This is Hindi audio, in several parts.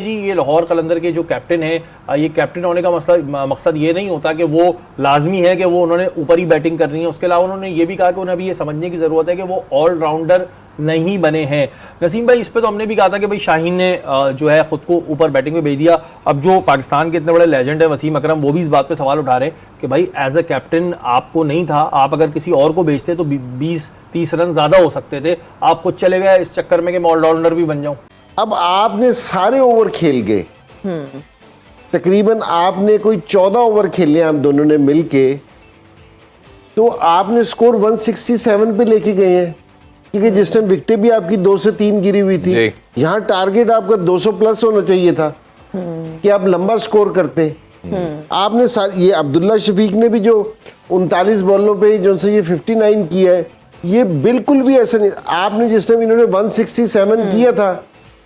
जी ये लाहौर कलंदर के जो कैप्टन है, ये कैप्टन होने का मकसद ये नहीं होता कि वो लाजमी है कि वो उन्होंने ऊपर ही बैटिंग करनी है। उसके अलावा उन्होंने ये भी कहा कि उन्हें अभी ये समझने की ज़रूरत है कि वो ऑलराउंडर नहीं बने हैं। नसीम भाई, इस पे तो हमने भी कहा था कि भाई शाहीन ने जो है खुद को ऊपर बैटिंग में भेज दिया। अब जो पाकिस्तान के इतने बड़े लेजेंड है वसीम अकरम, वो भी इस बात पे सवाल उठा रहे हैं कि भाई एज अ कैप्टन आपको नहीं था, आप अगर किसी और को भेजते तो 20-30 रन ज्यादा हो सकते थे। आप खुद चले गए इस चक्कर में कि मैं ऑलराउंडर भी बन जाऊं। अब आपने सारे ओवर खेल गए, तकरीबन आपने कोई 14 ओवर खेले आप दोनों ने मिलके, तो आपने स्कोर 167 पे लेके गए हैं, क्योंकि जिस टाइम विकेटें भी आपकी 2 से 3 गिरी हुई थी। यहाँ टारगेट आपका 200 प्लस होना चाहिए था कि आप लंबा स्कोर करते। आपने ये अब्दुल्ला शफीक ने भी जो 39 बॉलों पे जो से ये 59 किया है, ये बिल्कुल भी ऐसा नहीं। आपने जिस टाइम इन्होंने 167 किया था,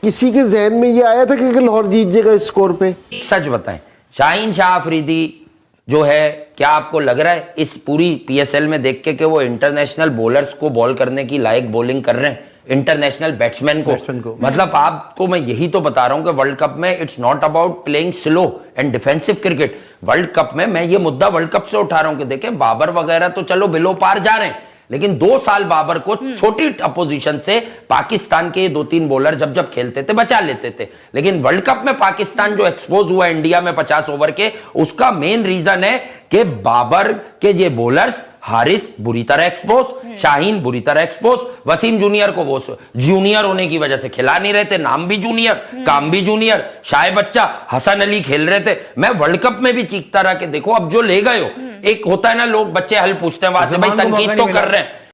किसी के जहन में ये आया था कि लाहौर जीत जाएगा इस स्कोर पे? सच बताएं, शाहीन शाह अफरीदी जो है, क्या आपको लग रहा है इस पूरी पीएसएल में देख के कि वो इंटरनेशनल बॉलर्स को बॉल करने की लायक बॉलिंग कर रहे हैं, इंटरनेशनल बैट्समैन को? मतलब आपको मैं यही तो बता रहा हूं कि वर्ल्ड कप में it's not about playing slow and defensive cricket. World cup में मैं ये मुद्दा वर्ल्ड कप से उठा रहा हूं कि देखें, बाबर वगैरह तो चलो बिलो पार जा रहे हैं, लेकिन 2 साल बाबर को छोटी अपोजिशन से पाकिस्तान के 2-3 बॉलर जब खेलते थे बचा लेते थे। लेकिन वर्ल्ड कप में पाकिस्तान जो एक्सपोज हुआ इंडिया में 50 ओवर के, उसका मेन रीजन है कि बाबर के ये बॉलर्स, हारिस बुरी तरह एक्सपोज, शाहीन बुरी तरह एक्सपोज, वसीम जूनियर को वो जूनियर होने की वजह से खिला नहीं रहे थे, नाम भी जूनियर, काम भी जूनियर, शाय बच्चा, हसन अली खेल रहे थे। मैं वर्ल्ड कप में भी चीखता रहा कि देखो अब जो ले गए हो, एक होता है ना लोग बच्चे हल पूछते हैं वहां से, भाई तनकीद तो कर रहे हैं।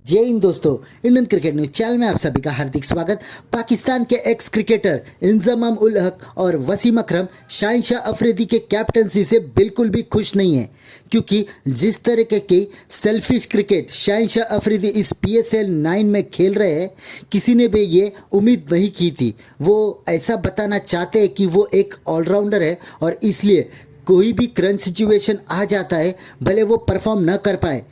जय हिंद दोस्तों, इंडियन क्रिकेट न्यूज चैनल में आप सभी का हार्दिक स्वागत। पाकिस्तान के एक्स क्रिकेटर इंजमाम उल हक और वसीम अकरम शाहीन शाह अफरीदी के कैप्टनसी से बिल्कुल भी खुश नहीं है, क्योंकि जिस तरीके की सेल्फिश क्रिकेट शाहीन शाह अफरीदी इस PSL 9 में खेल रहे हैं, किसी ने भी ये उम्मीद नहीं की थी। वो ऐसा बताना चाहते हैं कि वो एक ऑलराउंडर है और इसलिए कोई भी क्रंच सिचुएशन आ जाता है, भले वो परफॉर्म न कर पाए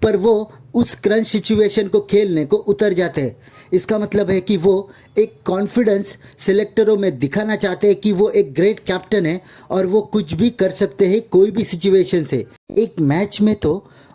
पर वो उस क्रंच सिचुएशन को खेलने को उतर जाते हैं। इसका मतलब है कि वो एक कॉन्फिडेंस सिलेक्टरों में दिखाना चाहते हैं कि वो एक ग्रेट कैप्टन है और वो कुछ भी कर सकते हैं कोई भी सिचुएशन से। एक मैच में तो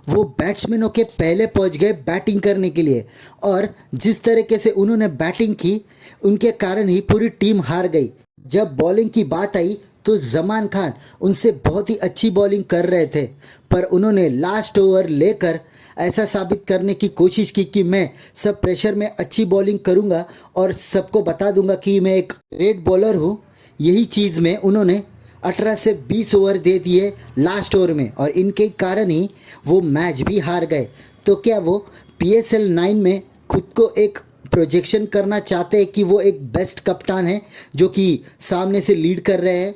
वो बैट्समैनों के पहले पहुंच गए बैटिंग करने के लिए, और जिस तरीके से उन्होंने बैटिंग की उनके कारण ही पूरी टीम हार गई। जब बॉलिंग की बात आई तो जमान खान उनसे बहुत ही अच्छी बॉलिंग कर रहे थे, पर उन्होंने लास्ट ओवर लेकर ऐसा साबित करने की कोशिश की कि मैं सब प्रेशर में अच्छी बॉलिंग करूंगा और सबको बता दूंगा कि मैं एक ग्रेट बॉलर हूं। यही चीज़ में उन्होंने 18 से 20 ओवर दे दिए लास्ट ओवर में, और इनके कारण ही वो मैच भी हार गए। तो क्या वो PSL 9 में खुद को एक प्रोजेक्शन करना चाहते हैं कि वो एक बेस्ट कप्तान है जो कि सामने से लीड कर रहे हैं?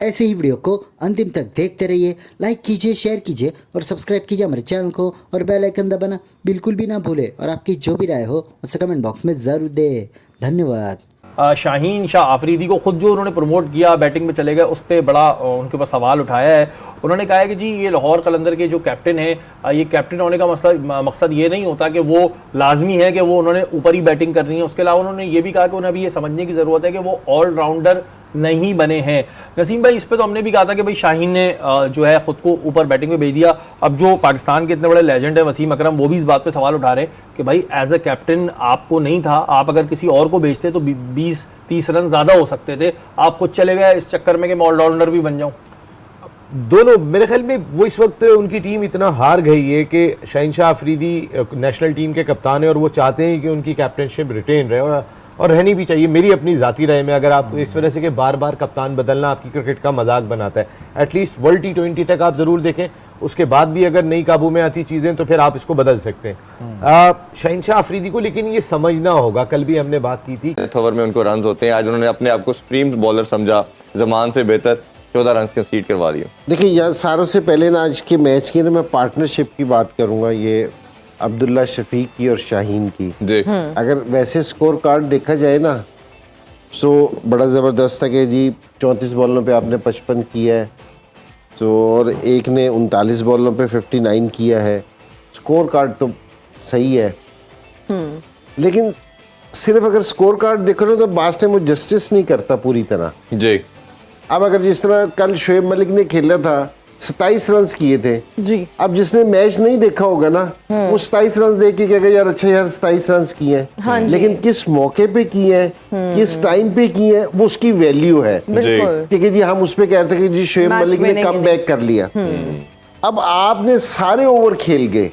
ऐसे ही वीडियो को अंतिम तक देखते रहिए, लाइक कीजिए, शेयर कीजिए और सब्सक्राइब कीजिए हमारे चैनल को, और बेल आइकन दबाना बिल्कुल भी ना भूले, और आपकी जो भी राय हो उसे कमेंट बॉक्स में ज़रूर दें। धन्यवाद। शाहीन शाह अफरीदी को खुद जो उन्होंने प्रमोट किया, बैटिंग में चले गए, उस पर बड़ा उनके ऊपर सवाल उठाया है। उन्होंने कहा है कि जी ये लाहौर कलंदर के जो कैप्टन है, ये कैप्टन होने का मकसद ये नहीं होता कि वो लाजमी है कि वो उन्होंने ऊपर ही बैटिंग करनी है। उसके अलावा उन्होंने ये भी कहा कि उन्हें अभी ये समझने की ज़रूरत है कि वो ऑलराउंडर नहीं बने हैं। नसीम भाई, इस पे तो हमने भी कहा था कि भाई शाहीन ने जो है खुद को ऊपर बैटिंग में भेज दिया। अब जो पाकिस्तान के इतने बड़े लेजेंड है वसीम अकरम, वो भी इस बात पे सवाल उठा रहे हैं कि भाई एज अ कैप्टन आपको नहीं था, आप अगर किसी और को भेजते तो 20-30 रन ज्यादा हो सकते थे। आप खुद चले गए इस चक्कर में कि मैं ऑलराउंडर भी बन जाऊं। दोनों मेरे ख्याल में वो इस वक्त उनकी टीम इतना हार गई है कि शाहीन शाह अफरीदी नेशनल टीम के कप्तान है और वो चाहते हैं कि उनकी कैप्टनशिप रिटेन रहे, और रहनी भी चाहिए। मेरी अपनी ज़ाती राय में, अगर आप इस वजह से कि बार बार कप्तान बदलना आपकी क्रिकेट का मजाक बनाता है, एटलीस्ट वर्ल्ड T20 तक आप ज़रूर देखें, उसके बाद भी अगर नई काबू में आती चीज़ें तो फिर आप इसको बदल सकते हैं। शाहीन शाह अफरीदी को लेकिन ये समझना होगा, कल भी हमने बात की थी, ओवर में उनको रन होते हैं। आज उन्होंने अपने आप को सुप्रीम बॉलर समझा, जमान से बेहतर 14 रन कंसीड करवा दिया। देखिए यार, सारों से पहले ना आज के मैच की ना मैं पार्टनरशिप की बात करूंगा, ये अब्दुल्ला शफीक की और शाहीन की। जी अगर वैसे स्कोर कार्ड देखा जाए ना, सो बड़ा ज़बरदस्त है कि जी 34 बॉलों पे आपने 55 किया है, तो और एक ने 39 बॉलों पे 59 किया है। स्कोर कार्ड तो सही है, लेकिन सिर्फ अगर स्कोर कार्ड देखो ना तो बास टाइम वो जस्टिस नहीं करता पूरी तरह। जी अब अगर जिस तरह कल शोएब मलिक ने खेला था, 27 रन किए थे जी। अब जिसने मैच नहीं देखा होगा ना, वो 27 रन देख के कहेगा यार अच्छा यार 27 रन किए हैं, हाँ जी। लेकिन किस मौके पे किए हैं, किस टाइम पे किए हैं, वो उसकी वैल्यू है। बिल्कुल। ठीक है जी, हम उस पे कह रहे थे कि जी शोएब मैच मलिक ने winning कम बैक कर लिया। अब आपने सारे ओवर खेल गए,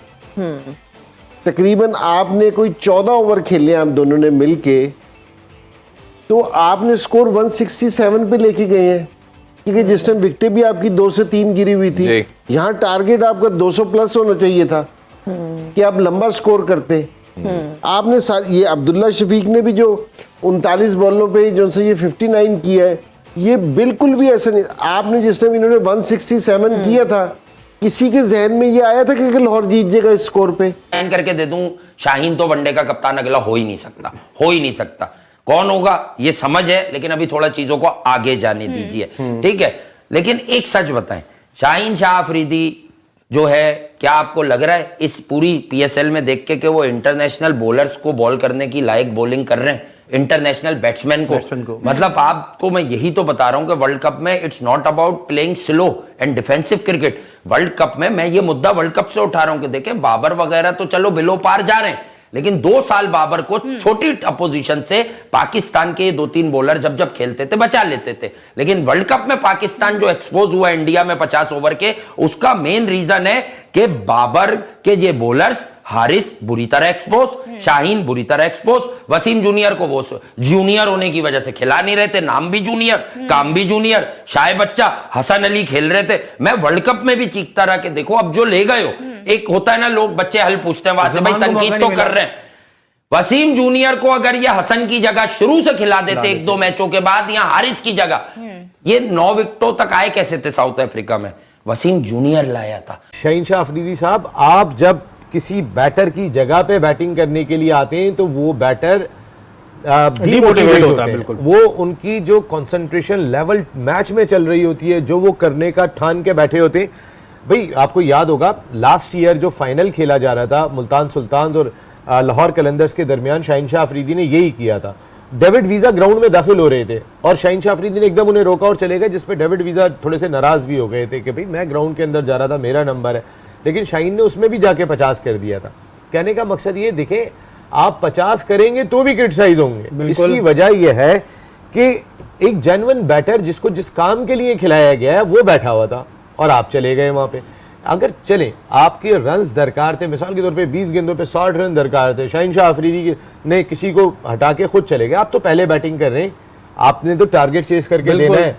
तकरीबन आपने कोई 14 ओवर खेले आप दोनों ने मिलके, तो आपने स्कोर 167 पे लेके गए हैं, क्योंकि जिस टाइम विकेटें भी आपकी 2 से 3 गिरी हुई थी, जी। यहाँ टारगेट आपका 200 प्लस होना चाहिए था कि आप लंबा स्कोर करते। आपने ये अब्दुल्ला शफीक ने भी जो 39 बॉलों पे जो से ये 59 किया है, ये बिल्कुल भी ऐसा नहीं। आपने जिस टाइम इन्होंने 167 किया था, किसी के जहन में ये आया था कि लाहौर जीत जाएगा इस स्कोर पे? साइन करके दे दूं, शाहीन तो वनडे का कप्तान अगला हो ही नहीं सकता, हो ही नहीं सकता। कौन होगा ये समझ है, लेकिन अभी थोड़ा चीजों को आगे जाने दीजिए, ठीक है। लेकिन एक सच बताएं, शाहीन शाह अफरीदी जो है, क्या आपको लग रहा है इस पूरी पीएसएल में देख के कि वो इंटरनेशनल बॉलर्स को बॉल करने की लायक बॉलिंग कर रहे हैं, इंटरनेशनल बैट्समैन को? मतलब आपको मैं यही तो बता रहा हूं कि वर्ल्ड कप में it's not about playing slow and defensive cricket. World cup में मैं ये मुद्दा वर्ल्ड कप से उठा रहा हूं कि देखें बाबर वगैरह तो चलो बिलो पार जा रहे हैं, लेकिन 2 साल बाबर को छोटी अपोजिशन से पाकिस्तान के 2-3 बॉलर जब जब खेलते थे बचा लेते थे। लेकिन वर्ल्ड कप में पाकिस्तान जो एक्सपोज हुआ इंडिया में 50 ओवर के, उसका मेन रीजन है कि बाबर के ये बॉलर्स, हारिस बुरी तरह एक्सपोज, शाहीन बुरी तरह एक्सपोज, वसीम जूनियर को वो जूनियर होने की वजह से खिला नहीं रहे थे, नाम भी जूनियर, काम भी जूनियर, शायब बच्चा, हसन अली खेल रहे थे। मैं वर्ल्ड कप में भी चीखता रहा कि देखो अब जो ले गए हो, एक होता है ना लोग बच्चे हल पूछते हैं वहां से, भाई तनकीद तो कर रहे हैं। वसीम जूनियर को अगर ये हसन की जगह शुरू से खिला देते 1-2 मैचों के बाद, या हारिस की जगह, ये 9 विकेटों तक आए कैसे थे साउथ अफ्रीका में? वसीम जूनियर लाया था। शाहीन शाह अफरीदी साहब, आप जब किसी बैटर की जगह पे बैटिंग करने के लिए आते हैं तो वो बैटर डिमोटिवेट होता है, बिल्कुल। वो उनकी जो कंसंट्रेशन लेवल मैच में चल रही होती है, जो वो करने का ठान के बैठे होते हैं। भाई आपको याद होगा लास्ट ईयर जो फाइनल खेला जा रहा था मुल्तान सुल्तान और लाहौर कलंदर्स के दरमियान, शाहीन शाह अफरीदी ने यही किया था। डेविड वीजा ग्राउंड में दाखिल हो रहे थे और शाहीन शाह अफरीदी ने एकदम उन्हें रोका और चले गए, जिसपे डेविड वीजा थोड़े से नाराज भी हो गए थे कि भाई मैं ग्राउंड के अंदर जा रहा था, मेरा नंबर है। लेकिन शाहीन ने उसमें भी जाके 50 कर दिया था। कहने का मकसद ये, देखें आप 50 करेंगे तो भी क्रिटिसाइज होंगे। इसकी वजह यह है कि एक जेन्युइन बैटर जिसको जिस काम के लिए खिलाया गया है वो बैठा हुआ था और आप चले गए वहां पे। अगर चलें, आपके रन्स दरकार थे, मिसाल के तौर पे 20 गेंदों पे 60 रन दरकार थे, शाहीन शाह अफरीदी ने किसी को हटा के खुद चले गए। आप तो पहले बैटिंग कर रहे हैं, आपने तो टारगेट चेस करके लेना है।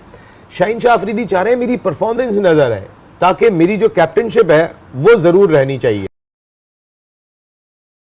शाहीन शाह अफरीदी चाह रहे हैं मेरी परफॉर्मेंस नजर आए, ताकि मेरी जो कैप्टनशिप है वो जरूर रहनी चाहिए।